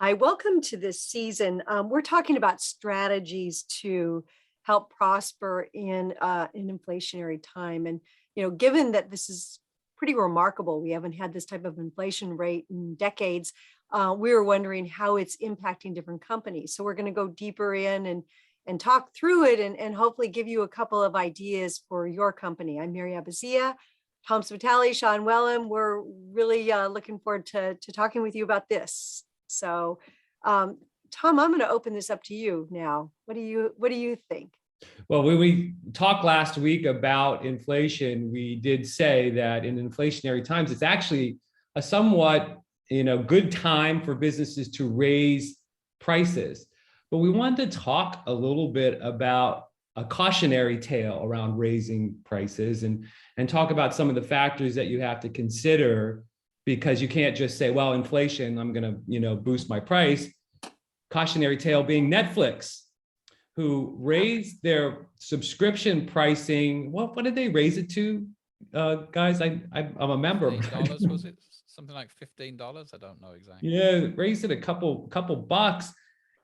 Hi, welcome to this season. We're talking about strategies to help prosper in an inflationary time. And, given that this is pretty remarkable, we haven't had this type of inflation rate in decades. We were wondering how it's impacting different companies. So we're going to go deeper in and talk through it and hopefully give you a couple of ideas for your company. I'm Mary Abazia, Tom Svitali, Sean Wellham. We're really looking forward to talking with you about this. So, Tom, I'm going to open this up to you now. What do you think? Well, when we talked last week about inflation, we did say that in inflationary times, it's actually a somewhat, good time for businesses to raise prices. But we wanted to talk a little bit about a cautionary tale around raising prices and talk about some of the factors that you have to consider, because you can't just say, well, inflation, I'm going to, boost my price. Cautionary tale being Netflix, who raised their subscription pricing. What did they raise it to, guys? I'm a member. $15, was it? Something like $15? I don't know exactly. Yeah, raised it a couple bucks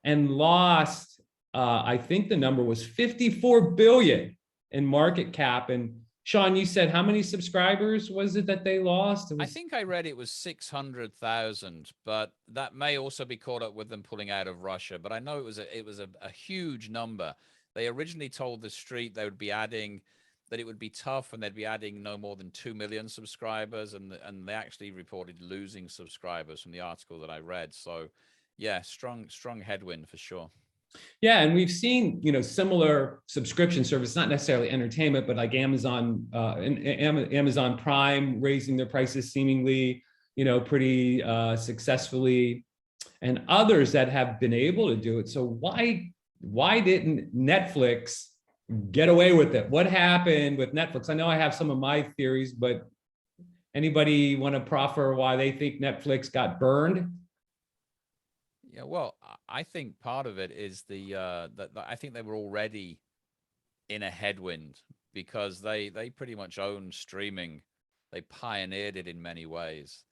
and lost, I think the number was 54 billion in market cap. And Sean, you said how many subscribers was it that they lost? I think I read it was 600,000, but that may also be caught up with them pulling out of Russia. But I know it was a huge number. They originally told the street they would be adding, that it would be tough and they'd be adding no more than 2 million subscribers, and they actually reported losing subscribers from the article that I read. So yeah, strong headwind for sure. Yeah, and we've seen, similar subscription service, not necessarily entertainment, but like Amazon, Amazon Prime raising their prices seemingly, pretty successfully, and others that have been able to do it. So why didn't Netflix get away with it? What happened with Netflix? I know I have some of my theories, but anybody want to proffer why they think Netflix got burned? Yeah, well, I think part of it is that I think they were already in a headwind because they pretty much own streaming. They pioneered it in many ways,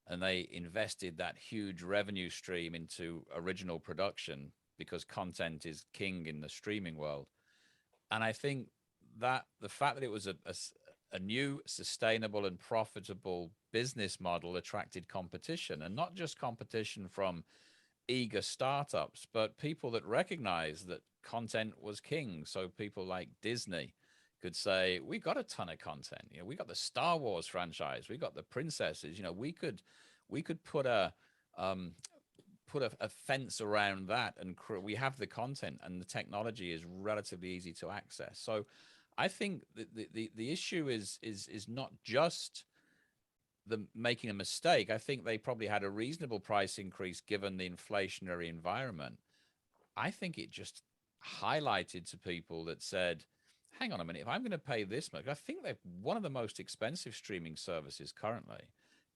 and they invested that huge revenue stream into original production because content is king in the streaming world. And I think that the fact that it was a new, sustainable, and profitable business model attracted competition, and not just competition from eager startups, but people that recognize that content was king. So people like Disney could say, we got a ton of content. We got the Star Wars franchise, we got the princesses. We could put a fence around that, and we have the content, and the technology is relatively easy to access. So I think the issue is not just the making a mistake. I think they probably had a reasonable price increase given the inflationary environment. I think it just highlighted to people that said, hang on a minute, if I'm going to pay this much, I think they're one of the most expensive streaming services currently.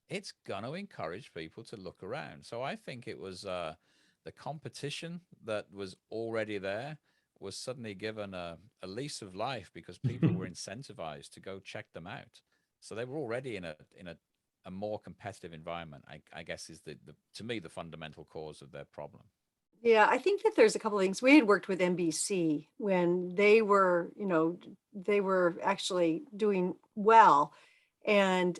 It's going to encourage people to look around. So I think it was the competition that was already there was suddenly given a lease of life because people were incentivized to go check them out. So they were already in a more competitive environment, I guess, is to me the fundamental cause of their problem. Yeah, I think that there's a couple of things. We had worked with NBC when they were actually doing well, and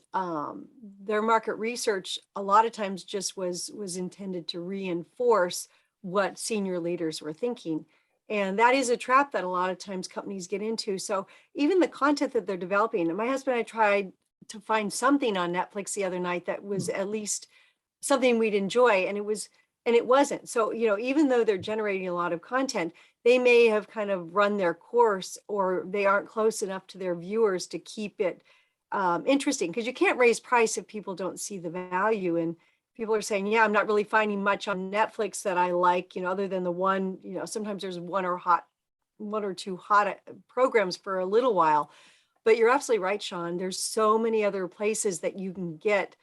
their market research a lot of times just was intended to reinforce what senior leaders were thinking. And that is a trap that a lot of times companies get into. So even the content that they're developing, and my husband and I tried to find something on Netflix the other night that was at least something we'd enjoy, and it wasn't. So, even though they're generating a lot of content, they may have kind of run their course, or they aren't close enough to their viewers to keep it interesting, because you can't raise price if people don't see the value. And people are saying, yeah, I'm not really finding much on Netflix that I like, other than the one, sometimes there's one or two hot programs for a little while. But you're absolutely right, Sean. There's so many other places that you can get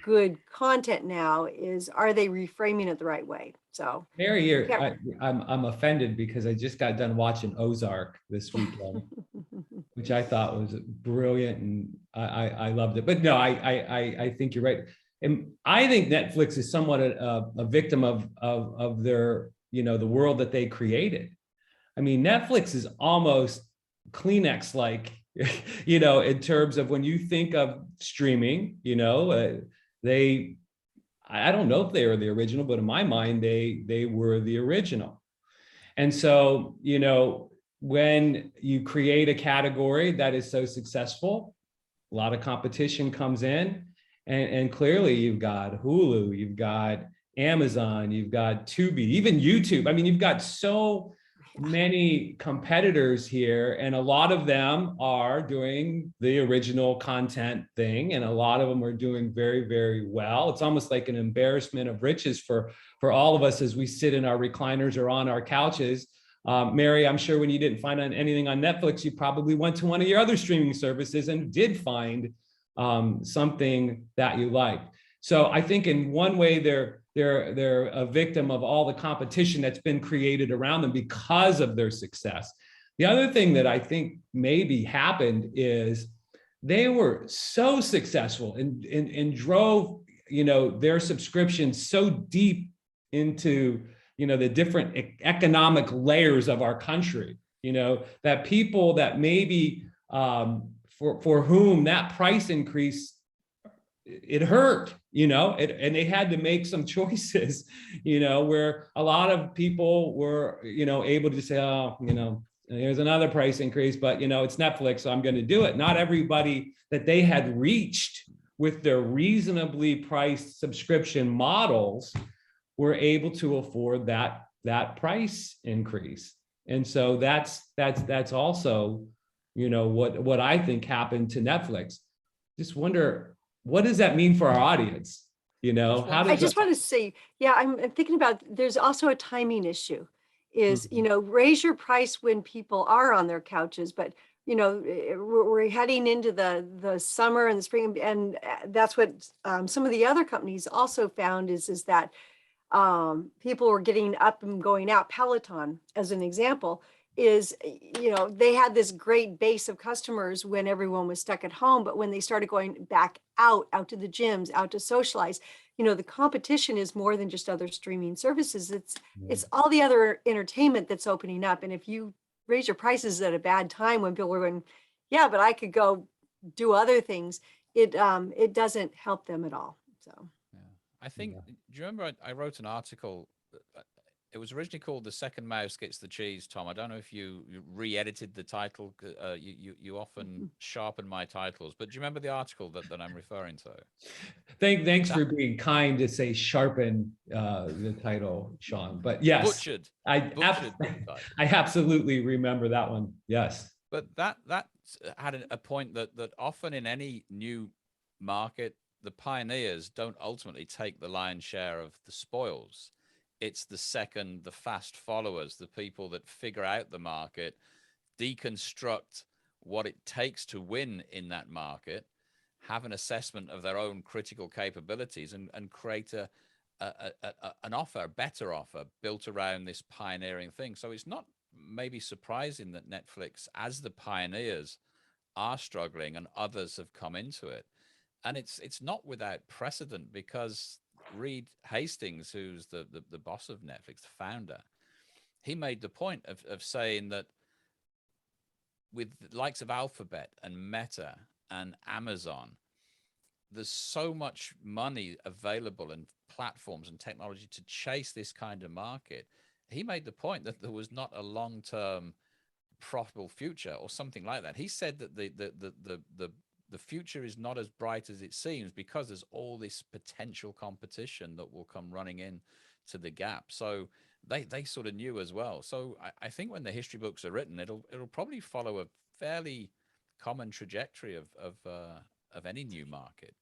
good content now. Are they reframing it the right way? So Mary, I'm offended because I just got done watching Ozark this weekend, which I thought was brilliant, and I loved it. But no, I think you're right. And I think Netflix is somewhat a victim of their, the world that they created. I mean, Netflix is almost Kleenex-like, in terms of when you think of streaming, they, I don't know if they were the original, but in my mind, they were the original. And so, when you create a category that is so successful, a lot of competition comes in, and clearly you've got Hulu, you've got Amazon, you've got Tubi, even YouTube. I mean, you've got so many competitors here, and a lot of them are doing the original content thing, and a lot of them are doing very, very well. It's almost like an embarrassment of riches for all of us as we sit in our recliners or on our couches. Mary, I'm sure when you didn't find anything on Netflix, you probably went to one of your other streaming services and did find something that you liked. So I think in one way they're a victim of all the competition that's been created around them because of their success. The other thing that I think maybe happened is they were so successful and drove, their subscriptions so deep into, the different economic layers of our country, that people that maybe for whom that price increase, it hurt, and they had to make some choices, where a lot of people were, able to say, oh, here's another price increase, but, it's Netflix, so I'm going to do it. Not everybody that they had reached with their reasonably priced subscription models were able to afford that price increase. And so that's also, what I think happened to Netflix. Just wonder, what does that mean for our audience? How does I just want to say, yeah, I'm thinking about, there's also a timing issue is, raise your price when people are on their couches, but we're heading into the summer and the spring, and that's what some of the other companies also found is that people were getting up and going out. Peloton, as an example, is, they had this great base of customers when everyone was stuck at home, but when they started going back out to the gyms, out to socialize, the competition is more than just other streaming services. It's all the other entertainment that's opening up. And if you raise your prices at a bad time when people were going, yeah, but I could go do other things, it doesn't help them at all. So. I think, do you remember I wrote an article, it was originally called The Second Mouse Gets the Cheese, Tom. I don't know if you re-edited the title. You often sharpen my titles, but do you remember the article that I'm referring to? Thanks for being kind to say sharpen the title, Sean. But yes, butchered I absolutely remember that one. Yes. But that had a point that often in any new market, the pioneers don't ultimately take the lion's share of the spoils. It's the fast followers, the people that figure out the market, deconstruct what it takes to win in that market, have an assessment of their own critical capabilities, and create an offer, a better offer built around this pioneering thing. So it's not maybe surprising that Netflix, as the pioneers, are struggling and others have come into it. And it's not without precedent, because Reed Hastings, who's the boss of Netflix, the founder, he made the point of saying that with the likes of Alphabet and Meta and Amazon, there's so much money available and platforms and technology to chase this kind of market. He made the point that there was not a long-term profitable future or something like that. He said that the future is not as bright as it seems because there's all this potential competition that will come running in to the gap. So they sort of knew as well. So I think when the history books are written, it'll probably follow a fairly common trajectory of any new market.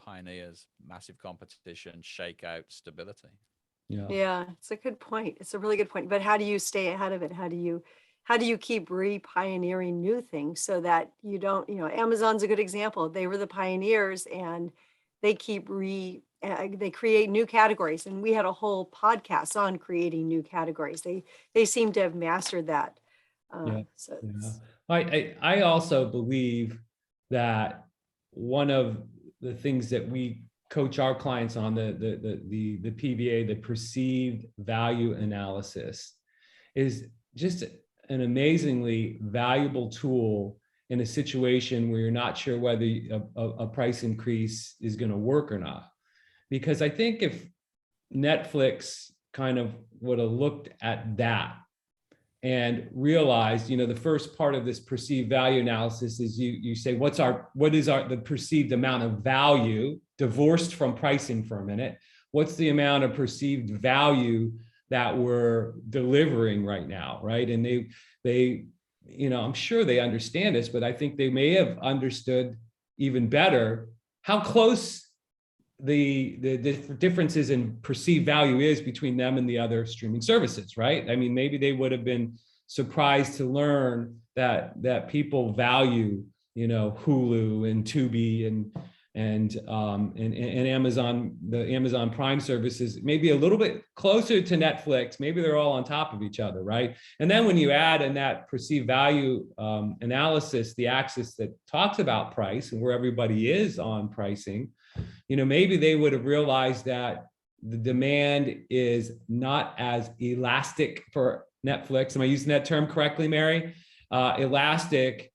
Pioneers, massive competition, shakeout, stability. Yeah, it's a good point. It's a really good point. But how do you stay ahead of it? How do you keep re-pioneering new things so that you don't, Amazon's a good example. They were the pioneers, and they keep they create new categories. And we had a whole podcast on creating new categories. They seem to have mastered that. So I also believe that one of the things that we coach our clients on the PVA, the perceived value analysis, is just an amazingly valuable tool in a situation where you're not sure whether a price increase is going to work or not. Because I think if Netflix kind of would have looked at that and realized, the first part of this perceived value analysis is you say, what is the perceived amount of value, divorced from pricing for a minute, what's the amount of perceived value that we're delivering right now, right? And they I'm sure they understand this, but I think they may have understood even better how close the differences in perceived value is between them and the other streaming services, right? I mean, maybe they would have been surprised to learn that people value, Hulu and Tubi and Amazon, the Amazon Prime services, maybe a little bit closer to Netflix. Maybe they're all on top of each other, right? And then when you add in that perceived value analysis, the axis that talks about price and where everybody is on pricing, maybe they would have realized that the demand is not as elastic for Netflix. Am I using that term correctly, Mary? Elastic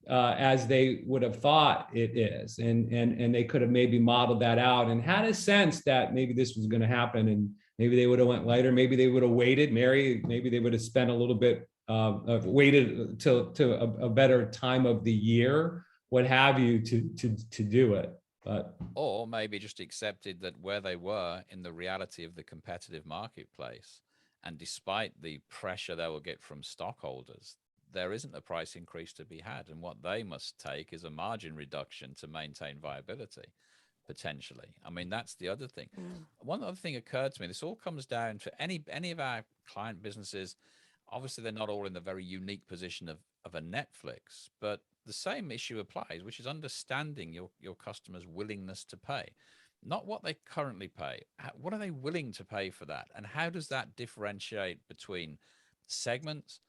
as they would have thought it is. And they could have maybe modeled that out and had a sense that maybe this was going to happen. And maybe they would have went later. Maybe they would have waited. Mary, maybe they would have spent a little bit, waited till a better time of the year, what have you, to do it. Or maybe just accepted that where they were in the reality of the competitive marketplace, and despite the pressure they will get from stockholders, there isn't a price increase to be had. And what they must take is a margin reduction to maintain viability, potentially. I mean, that's the other thing. One other thing occurred to me. This all comes down to any of our client businesses. Obviously, they're not all in the very unique position of a Netflix, but the same issue applies, which is understanding your customer's willingness to pay, not what they currently pay. What are they willing to pay for that? And how does that differentiate between segments,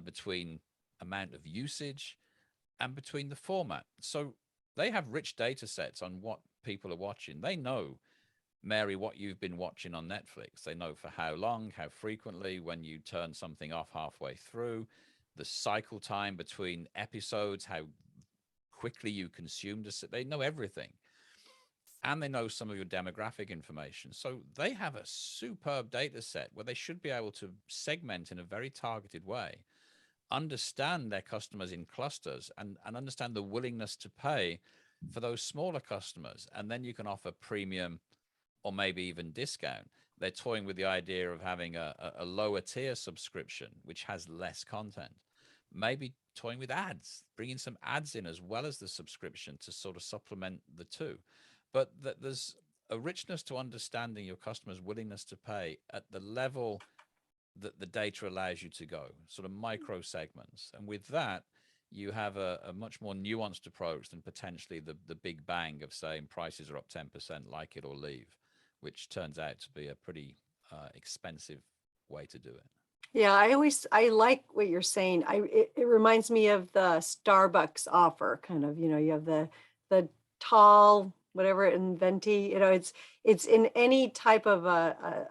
between amount of usage, and between the format? So they have rich data sets on what people are watching. They know, Mary, what you've been watching on Netflix. They know for how long, how frequently, when you turn something off halfway through, the cycle time between episodes, how quickly you consume this. They know everything. And they know some of your demographic information. So they have a superb data set where they should be able to segment in a very targeted way, understand their customers in clusters, and understand the willingness to pay for those smaller customers. And then you can offer premium or maybe even discount. They're toying with the idea of having a lower tier subscription, which has less content. Maybe toying with ads, bringing some ads in as well as the subscription to sort of supplement the two. But there's a richness to understanding your customer's willingness to pay at the level that the data allows you to go, sort of micro segments. And with that, you have a much more nuanced approach than potentially the big bang of saying prices are up 10%, like it or leave, which turns out to be a pretty expensive way to do it. Yeah, I like what you're saying. It reminds me of the Starbucks offer, kind of, you have the tall, whatever, and venti, it's in any type of a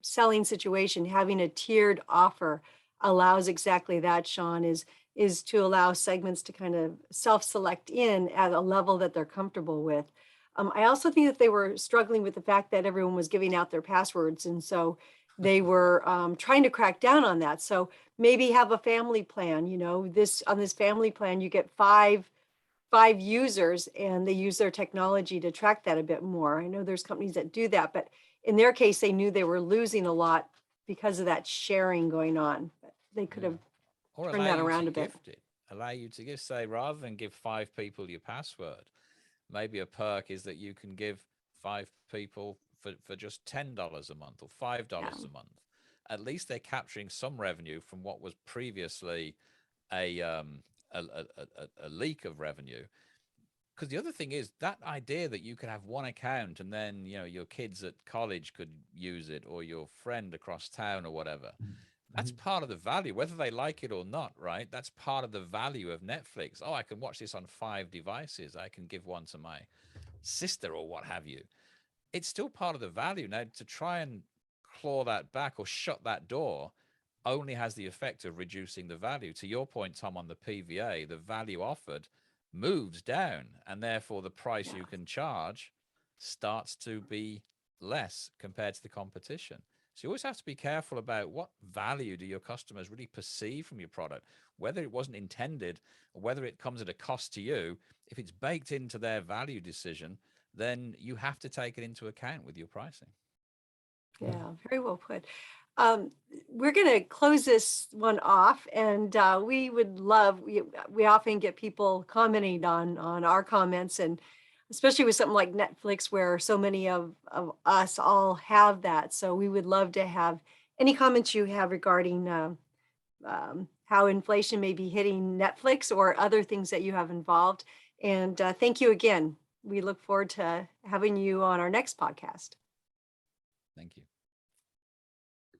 selling situation, having a tiered offer allows exactly that, Sean, is to allow segments to kind of self-select in at a level that they're comfortable with. I also think that they were struggling with the fact that everyone was giving out their passwords. And so they were trying to crack down on that. So maybe have a family plan, on this family plan, you get five users, and they use their technology to track that a bit more. I know there's companies that do that, but in their case, they knew they were losing a lot because of that sharing going on. They could have turned that around a bit. Allow you to give, say, rather than give 5 people your password, maybe a perk is that you can give 5 people for just $10 a month or $5 a month. At least they're capturing some revenue from what was previously a leak of revenue. Because the other thing is that idea that you could have one account and then your kids at college could use it, or your friend across town or whatever. That's part of the value, whether they like it or not, right? That's part of the value of Netflix. Oh, I can watch this on 5 devices. I can give one to my sister or what have you, it's still part of the value. Now, to try and claw that back or shut that door only has the effect of reducing the value. To your point, Tom, on the PVA, the value offered moves down, and therefore the price you can charge starts to be less compared to the competition. So you always have to be careful about what value do your customers really perceive from your product, whether it wasn't intended or whether it comes at a cost to you. If it's baked into their value decision, then you have to take it into account with your pricing. Yeah, very well put. Um, we're going to close this one off, and we would love. We often get people commenting on our comments, and especially with something like Netflix, where so many of us all have that. So we would love to have any comments you have regarding how inflation may be hitting Netflix or other things that you have involved. And thank you again. We look forward to having you on our next podcast. Thank you.